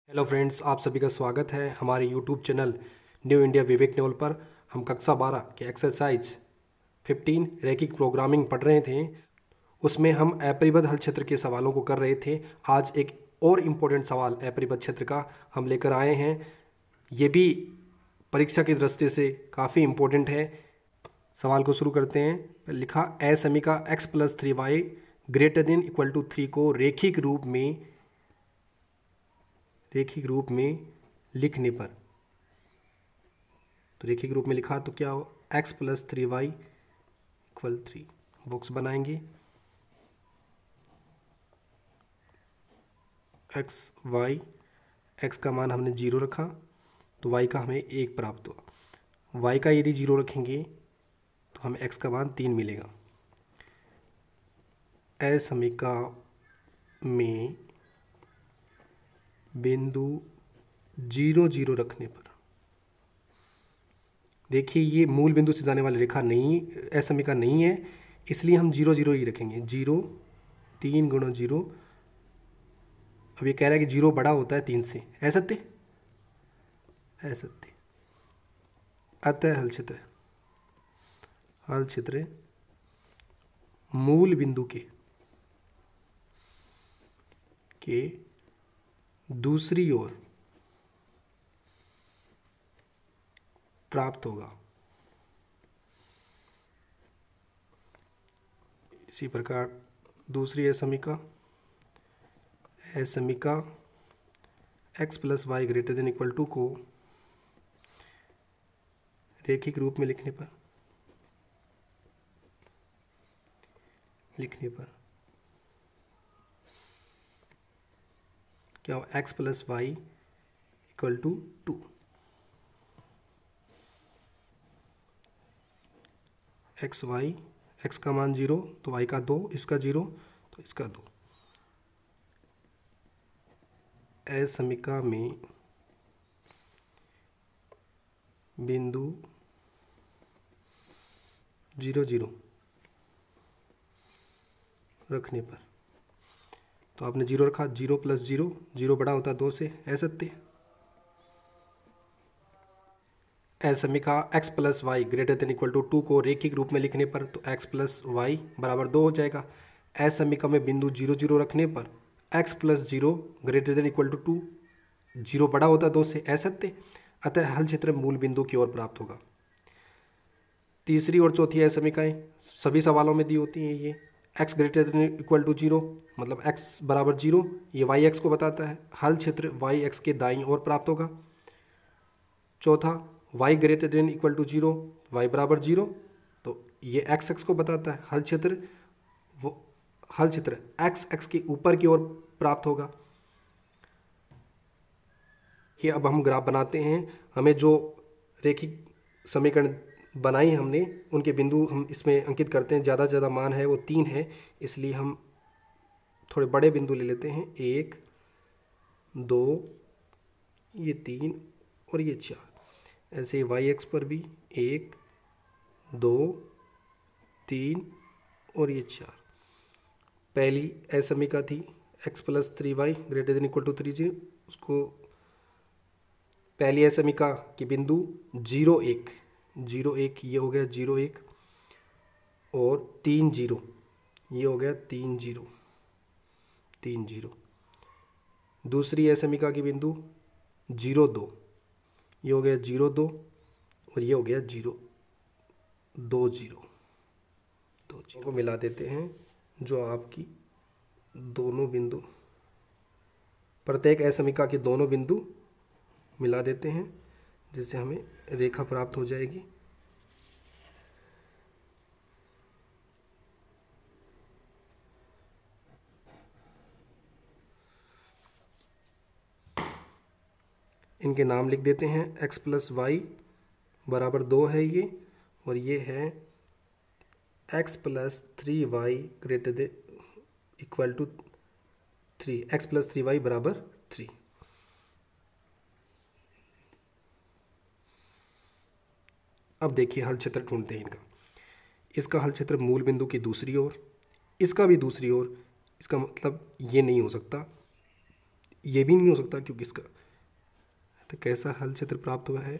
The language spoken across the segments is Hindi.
हेलो फ्रेंड्स, आप सभी का स्वागत है हमारे यूट्यूब चैनल न्यू इंडिया विवेक न्योल पर। हम कक्षा 12 के एक्सरसाइज 15 रैखिक प्रोग्रामिंग पढ़ रहे थे। उसमें हम अपरिबद्ध हल क्षेत्र के सवालों को कर रहे थे। आज एक और इम्पोर्टेंट सवाल अपरिबद्ध क्षेत्र का हम लेकर आए हैं। ये भी परीक्षा की दृष्टि से काफ़ी इम्पोर्टेंट है। सवाल को शुरू करते हैं। लिखा ए समीका x+3y greater than equal to 3 को रैखिक रूप में लिखने पर। तो रैखिक रूप में लिखा तो क्या हो, x+3y इक्वल 3। बॉक्स बनाएंगे, x का मान हमने 0 रखा तो y का हमें 1 प्राप्त हुआ। y का यदि 0 रखेंगे तो हमें x का मान 3 मिलेगा। असमीका में बिंदु 0 0 रखने पर, देखिए ये मूल बिंदु से जाने वाली रेखा नहीं, असमीका नहीं है, इसलिए हम 0 0 ही रखेंगे। 0 3 गुणा 0। अब ये कह रहा है कि 0 बड़ा होता है 3 से, असत्य असत्य। अतः हल क्षेत्र मूल बिंदु के दूसरी ओर प्राप्त होगा। इसी प्रकार दूसरी असमीका x+y greater than equal to को रैखिक रूप में लिखने पर क्या हो, x+y इक्वल टू 2। x का मान 0 तो y का 2, इसका 0 तो इसका 2। असमीका में बिंदु 0 0 रखने पर, तो आपने 0 रखा, 0 + 0, 0 बड़ा होता है 2 से, असत्य। असमीका x+y greater than equal to 2 को रैखिक रूप में लिखने पर, तो x+y बराबर 2 हो जाएगा। असमीका में बिंदु 0 0 रखने पर x+0 greater than equal to 2, 0 बड़ा होता है 2 से, असत्य। अतः हल क्षेत्र मूल बिंदु की ओर प्राप्त होगा। तीसरी और चौथी असमीकाएं सभी सवालों में दी होती हैं। ये x greater than equal to 0 मतलब x बराबर 0, ये वाई एक्स को बताता है। हल क्षेत्र वाई एक्स के दाईं ओर प्राप्त होगा। चौथा y greater than equal to 0, y बराबर 0, तो ये x को बताता है। हल क्षेत्र x के ऊपर की ओर प्राप्त होगा। ये अब हम ग्राफ बनाते हैं। हमें जो रैखिक समीकरण बनाई हमने, उनके बिंदु हम इसमें अंकित करते हैं। ज़्यादा से ज़्यादा मान है वो 3 है, इसलिए हम थोड़े बड़े बिंदु ले लेते हैं। 1 2, ये 3 और ये 4। ऐसे वाई एक्स पर भी 1 2 3 और ये 4। पहली असमीका थी x+3y greater than equal to 3 0, उसको पहली असमीका के बिंदु 0 1 ये हो गया 0 1, और 3 0 ये हो गया 3 0। दूसरी असमीका के बिंदु 0 2 ये हो गया 0 2, और ये हो गया 0 2 0 को मिला देते हैं। जो आपकी दोनों बिंदु, प्रत्येक असमीका के दोनों बिंदु मिला देते हैं, जिससे हमें रेखा प्राप्त हो जाएगी। इनके नाम लिख देते हैं। x+y बराबर 2 है ये, और ये है x+3y greater than equal to 3, x+3y बराबर 3। अब देखिए हल क्षेत्र ढूंढते हैं इनका। इसका हल क्षेत्र मूल बिंदु की दूसरी ओर, इसका भी दूसरी ओर। इसका मतलब ये नहीं हो सकता, ये भी नहीं हो सकता क्योंकि इसका तो कैसा हल क्षेत्र प्राप्त हुआ है,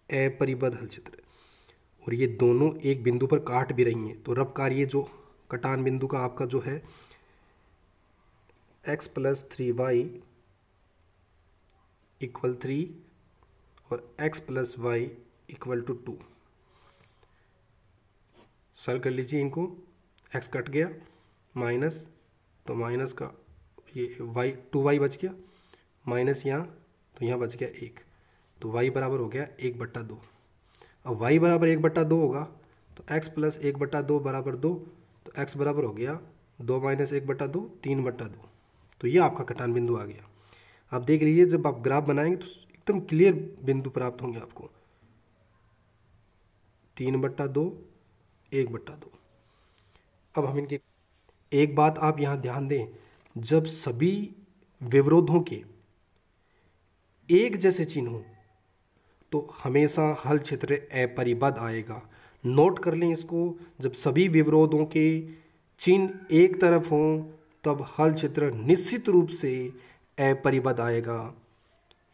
अपरिबद्ध हल क्षेत्र। और ये दोनों एक बिंदु पर काट भी रही हैं, तो रब कार्य जो कटान बिंदु का आपका जो है x प्लस 3y इक्वल 3 और x plus y equal to 2। Solve कर लीजिए इनको, x कट गया माइनस, तो माइनस का ये y 2y बच गया, माइनस यहाँ तो यहाँ बच गया 1, तो y बराबर हो गया 1/2। अब y बराबर 1/2 होगा तो x प्लस 1/2 बराबर 2, तो x बराबर हो गया 2 माइनस 1/2 3/2। तो ये आपका कटान बिंदु आ गया। आप देख लीजिए जब आप ग्राफ बनाएंगे तो एकदम क्लियर बिंदु प्राप्त होंगे आपको, 3/2 1/2। अब हम इनके एक बात आप यहाँ ध्यान दें, जब सभी विवरोधों के एक जैसे चिन्ह हों तो हमेशा हल क्षेत्र अपरिबद्ध आएगा। नोट कर लें इसको, जब सभी विवरोधों के चिन्ह एक तरफ हों तब हल क्षेत्र निश्चित रूप से अपरिबद्ध आएगा।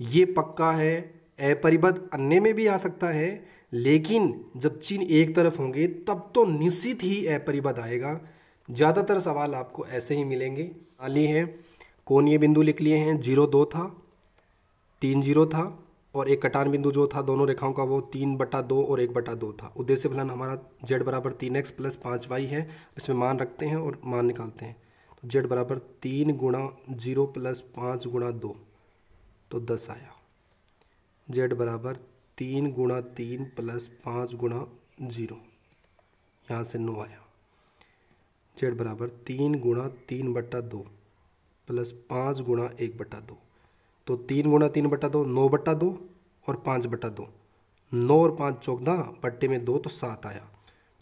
ये पक्का है। अपरिबद्ध अन्य में भी आ सकता है, लेकिन जब चिन्ह एक तरफ होंगे तब तो निश्चित ही अपरिबद्ध आएगा। ज़्यादातर सवाल आपको ऐसे ही मिलेंगे। आली है कोणीय बिंदु लिख लिए हैं, 0 2 था, 3 0 था और एक कटान बिंदु जो था दोनों रेखाओं का वो 3/2 और 1/2 था। उद्देश्य फलन हमारा z बराबर 3x प्लस 5y है, इसमें मान रखते हैं और मान निकालते हैं। तो z बराबर 3 गुणा 0 प्लस 5 गुणा 2 तो 10 आया। z बराबर 3 गुणा 3 प्लस 5 गुणा 0, यहाँ से 9 आया। z बराबर 3 गुणा 3/2 प्लस 5 गुणा 1/2, तो 3 गुणा 3/2 9/2 और 5/2, 9 और 5 14 बट्टे में 2 तो 7 आया।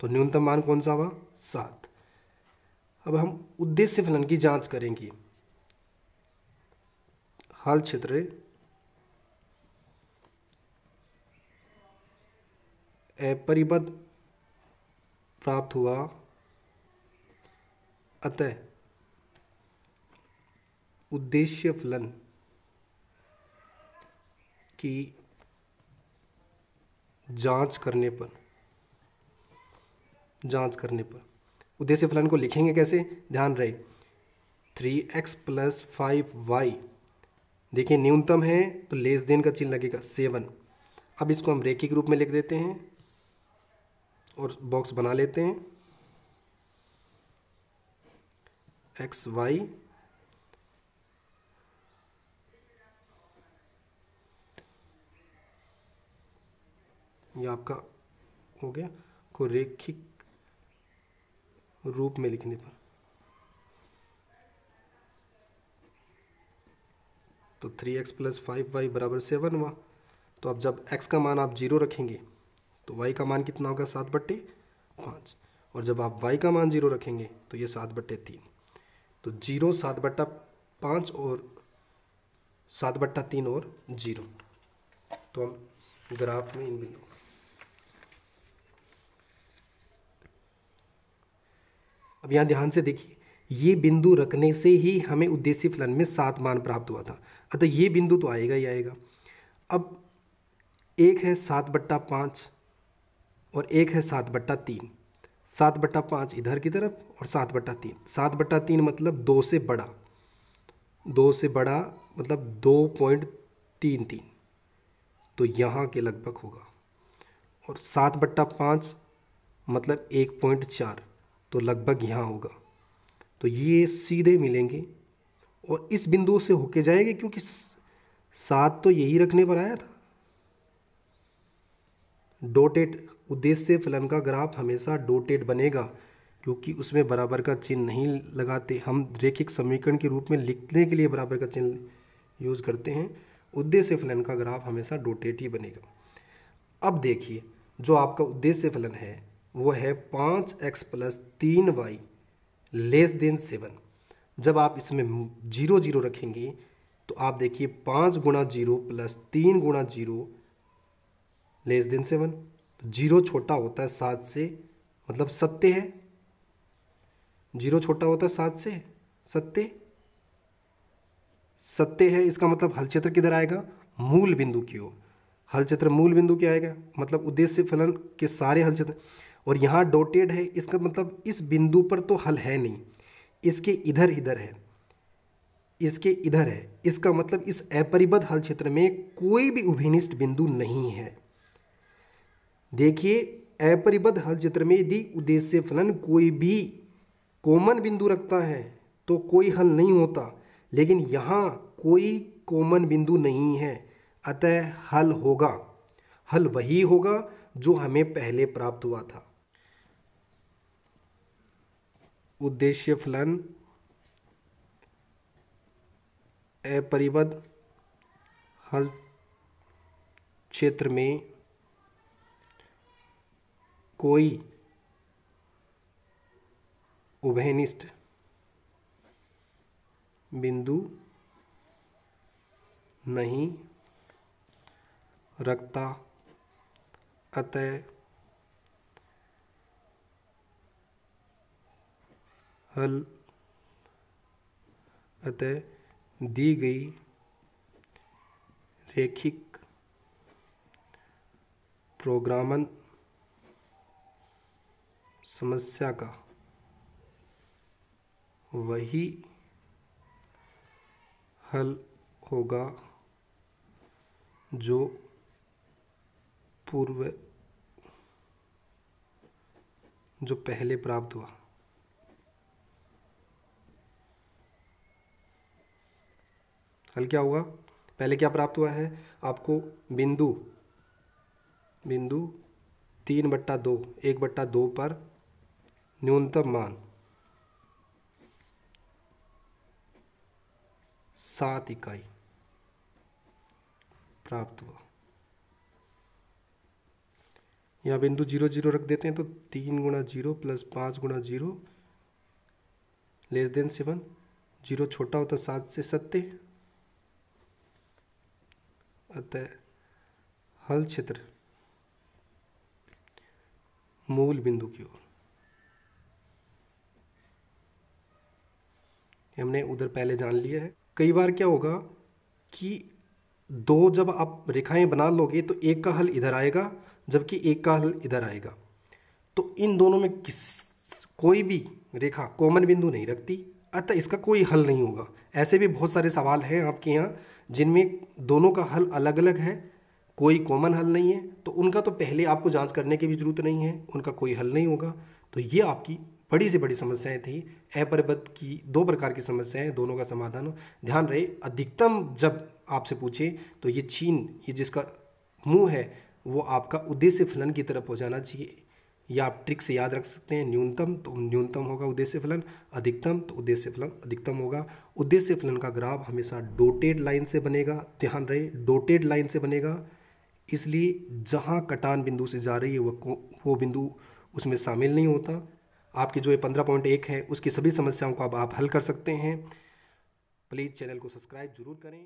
तो न्यूनतम मान कौन सा हुआ, 7। अब हम उद्देश्य फलन की जांच करेंगे। हल क्षेत्र अपरिबद्ध प्राप्त हुआ, अतः उद्देश्य फलन की जांच करने पर उद्देश्य फलन को लिखेंगे कैसे, ध्यान रहे। 3x प्लस 5y, देखिए न्यूनतम है तो लेस देन का चिन्ह लगेगा 7। अब इसको हम रेखिक रूप में लिख देते हैं और बॉक्स बना लेते हैं। एक्स वाई ये आपका हो गया, को रेखिक रूप में लिखने पर तो 3x प्लस 5y बराबर 7 हुआ। तो अब जब x का मान आप 0 रखेंगे तो y का मान कितना होगा, 7/5। और जब आप y का मान 0 रखेंगे तो ये 7/3। तो 0 7/5 और 7/3 और 0। तो हम ग्राफ में इन बिंदु अब यहाँ ध्यान से देखिए, ये बिंदु रखने से ही हमें उद्देश्य फलन में 7 मान प्राप्त हुआ था, अतः ये बिंदु तो आएगा ही आएगा। अब एक है 7/5 और एक है 7/3। 7/5 इधर की तरफ और 7/3। 7/3 मतलब 2 से बड़ा, 2 से बड़ा मतलब 2.33, तो यहाँ के लगभग होगा। और 7/5 मतलब 1.4, तो लगभग यहाँ होगा। तो ये सीधे मिलेंगे और इस बिंदु से होके जाएंगे, क्योंकि 7 तो यही रखने पर आया था। डॉटेड उद्देश्य फलन का ग्राफ हमेशा डॉटेड बनेगा, क्योंकि उसमें बराबर का चिन्ह नहीं लगाते। हम रेखिक समीकरण के रूप में लिखने के लिए बराबर का चिन्ह यूज़ करते हैं। उद्देश्य फलन का ग्राफ हमेशा डॉटेड ही बनेगा। अब देखिए, जो आपका उद्देश्य फलन है वो है 5x plus 3y less than 7। जब आप इसमें 0 0 रखेंगे तो आप देखिए 5 गुणा 0 प्लस 3 गुणा 0 लेस देन 7। 0 छोटा होता है 7 से, मतलब सत्य है। 0 छोटा होता है 7 से, सत्य। सत्य है, इसका मतलब हल क्षेत्र किधर आएगा, मूल बिंदु की ओर। हल क्षेत्र मूल बिंदु क्या आएगा, मतलब उद्देश्य फलन के सारे हल क्षेत्र। और यहाँ डॉटेड है, इसका मतलब इस बिंदु पर तो हल है नहीं, इसके इधर इधर है, इसके इधर है, इसका मतलब इस अपरिबद्ध हल क्षेत्र में कोई भी उभयनिष्ठ बिंदु नहीं है। देखिए, अपरिबद्ध हल क्षेत्र में यदि उद्देश्य फलन कोई भी कॉमन बिंदु रखता है तो कोई हल नहीं होता, लेकिन यहाँ कोई कॉमन बिंदु नहीं है, अतः हल होगा, हल वही होगा जो हमें पहले प्राप्त हुआ था। उद्देश्य फलन अपरिबद्ध हल क्षेत्र में कोई उभयनिष्ठ बिंदु नहीं रखता, अतः दी गई रैखिक प्रोग्रामन समस्या का वही हल होगा जो पहले प्राप्त हुआ। हल क्या हुआ, पहले क्या प्राप्त हुआ है आपको, बिंदु 3/2 1/2 पर न्यूनतम मान 7 इकाई प्राप्त हुआ। यहाँ बिंदु 0 0 रख देते हैं तो 3 × 0 + 5 × 0 <7। 0 छोटा होता 7 से, सत्य। अतः हल क्षेत्र मूल बिंदु की ओर। हमने उधर पहले जान लिया है। कई बार क्या होगा कि दो जब आप रेखाएं बना लोगे तो एक का हल इधर आएगा जबकि एक का हल इधर आएगा, तो इन दोनों में कोई भी रेखा कॉमन बिंदु नहीं रखती, अतः इसका कोई हल नहीं होगा। ऐसे भी बहुत सारे सवाल हैं आपके यहाँ जिनमें दोनों का हल अलग अलग है, कोई कॉमन हल नहीं है, तो उनका तो पहले आपको जांच करने की भी जरूरत नहीं है, उनका कोई हल नहीं होगा। तो ये आपकी बड़ी से बड़ी समस्याएं थी। अपरिबद्ध की 2 प्रकार की समस्याएं, दोनों का समाधान ध्यान रहे। अधिकतम जब आपसे पूछे तो ये जिसका मुंह है वो आपका उद्देश्य फलन की तरफ हो जाना चाहिए, या आप ट्रिक से याद रख सकते हैं। न्यूनतम तो न्यूनतम होगा उद्देश्य फलन, अधिकतम तो उद्देश्य फलन अधिकतम होगा। उद्देश्य फलन का ग्राफ हमेशा डॉटेड लाइन से बनेगा, ध्यान रहे डॉटेड लाइन से बनेगा, इसलिए जहां कटान बिंदु से जा रही है वो बिंदु उसमें शामिल नहीं होता। आपकी जो ये 15.1 है उसकी सभी समस्याओं को अब आप हल कर सकते हैं। प्लीज़ चैनल को सब्सक्राइब जरूर करें।